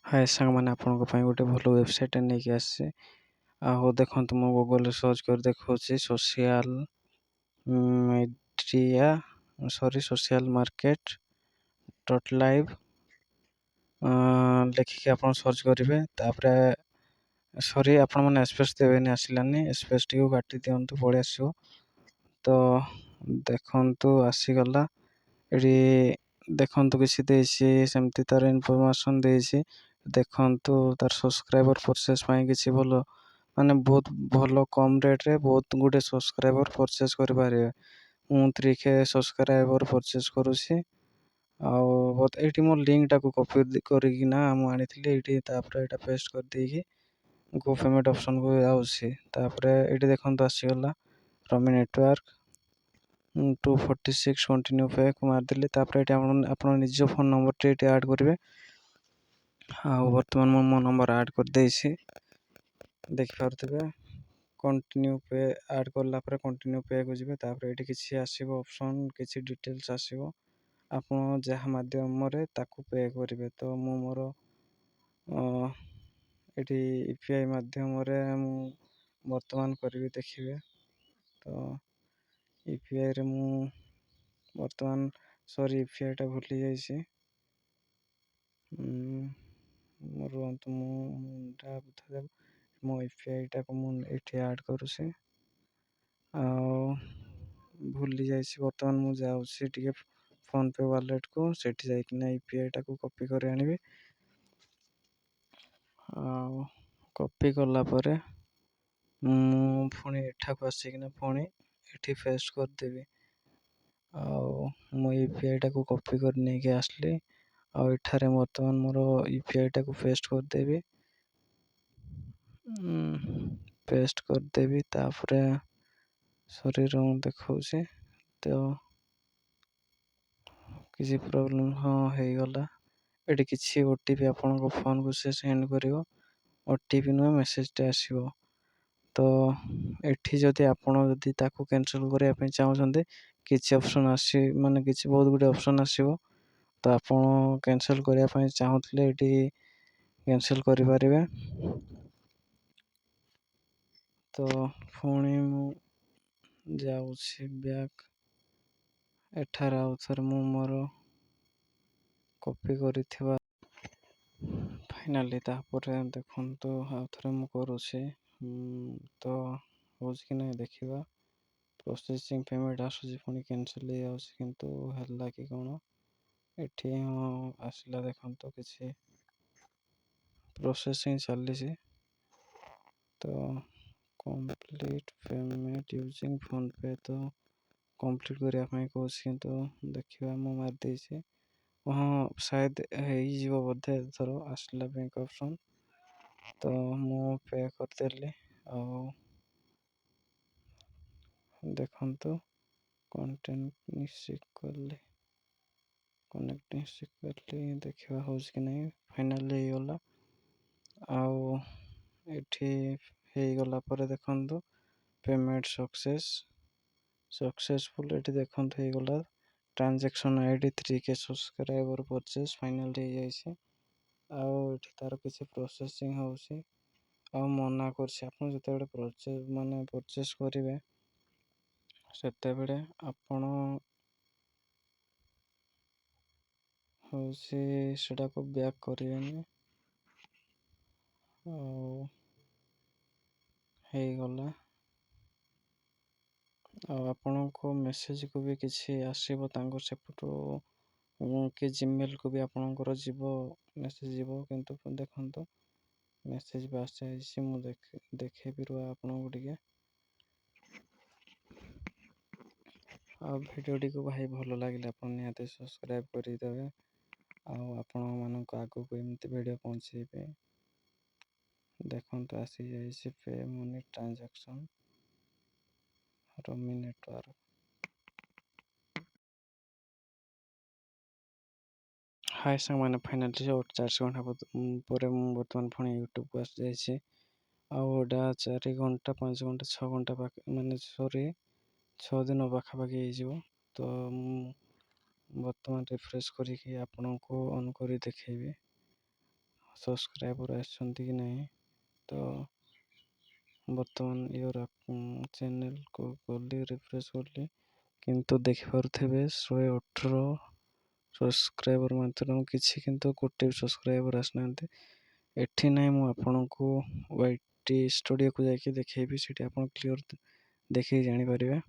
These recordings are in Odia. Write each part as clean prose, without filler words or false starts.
ହାଏ ସାଙ୍ଗମାନେ ଆପଣଙ୍କ ପାଇଁ ଗୋଟେ ଭଲ ୱେବସାଇଟ୍ ନେଇକି ଆସିଛି। ଆଉ ଦେଖନ୍ତୁ ମୁଁ ଗୁଗଲରେ ସର୍ଚ୍ଚ କରି ଦେଖାଉଛି ସୋସିଆଲ ମାର୍କେଟ ଡଟ୍ ଲାଇଭ୍ ଲେଖିକି ଆପଣ ସର୍ଚ୍ଚ କରିବେ। ତାପରେ ଆପଣମାନେ ସ୍ପେସ୍ ଦେବେନି, ଆସିଲାନି, ସ୍ପେସ୍ ଟିକେ କାଟି ଦିଅନ୍ତୁ, ପଳେଇ ଆସିବ। ତ ଦେଖନ୍ତୁ ଆସିଗଲା। ଏଠି ଦେଖନ୍ତୁ କିଛି ଦେଇଛି, ସେମିତି ତାର ଇନଫର୍ମେସନ୍ ଦେଇଛି। ଦେଖନ୍ତୁ ତାର ସବସ୍କ୍ରାଇବର ପ୍ରୋସେସ୍ ପାଇଁ କିଛି ଭଲ, ମାନେ ବହୁତ ଭଲ କମ୍ ରେଟ୍ରେ ବହୁତ ଗୁଡ଼ିଏ ସବସ୍କ୍ରାଇବର ପରଚେସ୍ କରିପାରିବେ। ମୁଁ 3K ସବସ୍କ୍ରାଇବର ପରଚେସ୍ କରୁଛି। ଆଉ ଏଇଠି ମୋ ଲିଙ୍କଟାକୁ କପି କରିକିନା ମୁଁ ଆଣିଥିଲି ଏଇଠି। ତାପରେ ଏଇଟା ପେଷ୍ଟ କରିଦେଇକି ଗୋ ପେମେଣ୍ଟ ଅପସନ୍କୁ ଯାଉଛି। ତାପରେ ଏଇଠି ଦେଖନ୍ତୁ ଆସିଗଲା ରମି ନେଟୱାର୍କ 246 କଣ୍ଟିନ୍ୟୁ ପେକୁ ମାରିଦେଲି। ତାପରେ ଏଠି ଆପଣ ନିଜ ଫୋନ୍ ନମ୍ବରଟି ଏଠି ଆଡ଼୍ କରିବେ। ଆଉ ବର୍ତ୍ତମାନ ମୁଁ ମୋ ନମ୍ବର ଆଡ଼୍ କରିଦେଇଛି, ଦେଖିପାରୁଥିବେ। କଣ୍ଟିନ୍ୟୁ ପେ ଆଡ଼୍ କଲା ପରେ କଣ୍ଟିନ୍ୟୁ ପେକୁ ଯିବେ। ତାପରେ ଏଇଠି କିଛି ଆସିବ ଅପସନ୍, କିଛି ଡିଟେଲ୍ସ ଆସିବ, ଆପଣ ଯାହା ମାଧ୍ୟମରେ ତାକୁ ପେ କରିବେ। ତ ମୁଁ ମୋର ଏଠି UPI ମାଧ୍ୟମରେ ମୁଁ ବର୍ତ୍ତମାନ କରିବି, ଦେଖିବେ। ତ UPIରେ ମୁଁ ବର୍ତ୍ତମାନ UPIଟା ଭୁଲି ଯାଇଛି। ରୁହନ୍ତୁ, ମୋ UPIଟାକୁ ମୁଁ ଏଇଠି ଆଡ଼୍ କରୁଛି। ଆଉ ଭୁଲି ଯାଇଛି, ବର୍ତ୍ତମାନ ମୁଁ ଯାଉଛି ଟିକେ ଫୋନ୍ପେ ୱାଲେଟକୁ, ସେଠି ଯାଇକିନା UPIଟାକୁ କପି କରି ଆଣିବି। ଆଉ କପି କଲା ପରେ ମୁଁ ପୁଣି ଏଠାକୁ ଆସିକିନା ପୁଣି ଏଠି ପେଷ୍ଟ କରିଦେବି। ଆଉ ମୁଁ UPIଟାକୁ କପି କରି ନେଇକି ଆସିଲି। ଆଉ ଏଠାରେ ବର୍ତ୍ତମାନ ମୋର UPIଟାକୁ ପେଷ୍ଟ କରିଦେବି। ତାପରେ ରଙ୍ଗ ଦେଖାଉଛି, ତ କିଛି ପ୍ରୋବ୍ଲେମ୍, ହଁ ହେଇଗଲା। ଏଠି କିଛି OTP ଆପଣଙ୍କ ଫୋନ୍କୁ ସେ ସେଣ୍ଡ କରିବ। OTP ନୁହେଁ, ମେସେଜଟେ ଆସିବ। ତ ଏଠି ଯଦି ଆପଣ ତାକୁ କ୍ୟାନସଲ୍ କରିବା ପାଇଁ ଚାହୁଁଛନ୍ତି, କିଛି ଅପସନ୍ ମାନେ କିଛି ବହୁତ ଗୁଡ଼ିଏ ଅପସନ୍ ଆସିବ। ତ ଆପଣ କ୍ୟାନସଲ୍ କରିବା ପାଇଁ ଚାହୁଁଥିଲେ ଏଠି କ୍ୟାନସଲ୍ କରିପାରିବେ। ତ ପୁଣି ମୁଁ ଯାଉଛି ବ୍ୟାକ୍। ଏଠାରେ ଆଉ ଥରେ ମୁଁ ମୋର କପି କରିଥିବା ଫାଇନାଲି, ତାପରେ ଦେଖନ୍ତୁ ଆଉ ଥରେ ମୁଁ କରୁଛି। ତ ହେଉଛି କି ନାହିଁ ଦେଖିବା। ପ୍ରୋସେସିଂ ପେମେଣ୍ଟ ଆସୁଛି, ପୁଣି କ୍ୟାନସଲ୍ ହେଇଯାଉଛି, କିନ୍ତୁ ହେଲା କି କ'ଣ? ଏଠି ହଁ ଆସିଲା, ଦେଖନ୍ତୁ କିଛି ପ୍ରୋସେସିଂ ଚାଲିଛି। ତ କମ୍ପ୍ଲିଟ୍ ପେମେଣ୍ଟ ୟୁଜିଂ ଫୋନ୍ପେ, ତ କମ୍ପ୍ଲିଟ୍ କରିବା ପାଇଁ କହୁଛି, କିନ୍ତୁ ଦେଖିବା ମୁଁ ମାରିଦେଇଛି। ହଁ ସାୟଦ ହେଇଯିବ ବୋଧେ। ଏଥର ଆସିଲା ବ୍ୟାଙ୍କ ଅପସନ୍, ତ ମୁଁ ପେ କରିଦେଲି। ଆଉ ଦେଖନ୍ତୁ ଦେଖିବା ହେଉଛି କି ନାହିଁ। ଫାଇନାଲି ହେଇଗଲା। ଆଉ ଏଠି ହେଇଗଲା ପରେ ଦେଖନ୍ତୁ ପେମେଣ୍ଟ ସକ୍ସେସଫୁଲ୍। ଏଠି ଦେଖନ୍ତୁ ହେଇଗଲା। Transaction ID 3K subscriber purchase final ହେଇଯାଇଛି। ଆଉ ଏଠି ତାର କିଛି ପ୍ରୋସେସିଂ ହେଉଛି, ଆଉ ମନା କରୁଛି। ଆପଣ ଯେତେବେଳେ ପରଚେସ୍ କରିବେ, ସେତେବେଳେ ଆପଣ ହେଉଛି ସେଟାକୁ ବ୍ୟାକ୍ କରିବେନି। ଆଉ ହେଇଗଲା। ଆଉ ଆପଣଙ୍କ ମେସେଜକୁ ବି କିଛି ଆସିବ ତାଙ୍କ ସେପଟୁ, କି ଜିମେଲ୍କୁ ବି ଆପଣଙ୍କର ମେସେଜ ଯିବ। କିନ୍ତୁ ଦେଖନ୍ତୁ ମେସେଜ ବି ଆସିଯାଇଛି, ମୁଁ ଦେଖେଇବି ରୁହ ଆପଣଙ୍କୁ ଟିକେ। ଆଉ ଭିଡ଼ିଓଟିକୁ ଭାଇ ଭଲ ଲାଗିଲେ ଆପଣ ନିହାତି ସବସ୍କ୍ରାଇବ୍ କରିଦେବେ। ଆଉ ଆପଣମାନଙ୍କୁ ଆଗକୁ ଏମିତି ଭିଡ଼ିଓ ପହଞ୍ଚେଇବେ। ଦେଖନ୍ତୁ ଆସିଯାଇଛି pay money transaction rummy network. Hi ସାଙ୍ଗମାନେ, ଫାଇନାଲି 4 ଘଣ୍ଟା ପରେ ମୁଁ ବର୍ତ୍ତମାନ ପୁଣି ୟୁଟ୍ୟୁବକୁ ଆସିଯାଇଛି। ଆଉ ଏଇଟା 4 ଘଣ୍ଟା 5 ଘଣ୍ଟା 6 ଘଣ୍ଟା ମାନେ 6 ଦିନ ପାଖାପାଖି ହେଇଯିବ। ତ ମୁଁ ବର୍ତ୍ତମାନ ରିଫ୍ରେଶ୍ କରିକି ଆପଣଙ୍କୁ ଅନ୍ କରି ଦେଖେଇବି। ସବସ୍କ୍ରାଇବର୍ ଆସିଛନ୍ତି କି ନାହିଁ। ତ ବର୍ତ୍ତମାନ ୟୋର ଚ୍ୟାନେଲ୍କୁ ଗଲି, ରିଫ୍ରେଶ୍ କଲି, କିନ୍ତୁ ଦେଖିପାରୁଥିବେ 118 ସବସ୍କ୍ରାଇବର୍ ମାତ୍ର କିଛି, କିନ୍ତୁ ଗୋଟେ ବି ସବସ୍କ୍ରାଇବର୍ ଆସିନାହାନ୍ତି। ଏଠି ନାହିଁ, ମୁଁ ଆପଣଙ୍କୁ YT ଷ୍ଟୁଡ଼ିଓକୁ ଯାଇକି ଦେଖେଇବି, ସେଠି ଆପଣ କ୍ଲିଅର୍ ଦେଖିକି ଜାଣିପାରିବେ।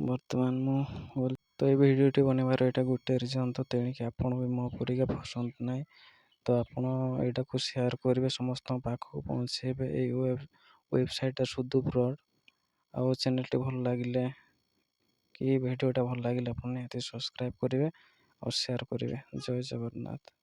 ବର୍ତ୍ତମାନ ମୁଁ ତ এই ଭିଡ଼ିଓଟି ବନେଇବାର ଏଇଟା ଗୋଟେ ରିଜନ୍, ତ ତେଣିକି ଆପଣ ବି ମୋ ପରିକା ପସନ୍ଦ ନାହିଁ, ତ ଆପଣ ଏଇଟାକୁ ସେୟାର କରିବେ, ସମସ୍ତଙ୍କ ପାଖକୁ ପହଞ୍ଚେଇବେ। ଏଇ ୱେବସାଇଟ୍ଟା ସୁଦୁ ବ୍ରଡ୍। ଆଉ ଚ୍ୟାନେଲ୍ଟି ଭଲ ଲାଗିଲେ କି ଭିଡ଼ିଓଟା ଭଲ ଲାଗିଲେ ଆପଣ ନିହାତି ସବସ୍କ୍ରାଇବ୍ କରିବେ ଆଉ ସେୟାର କରିବେ। ଜୟ ଜଗନ୍ନାଥ।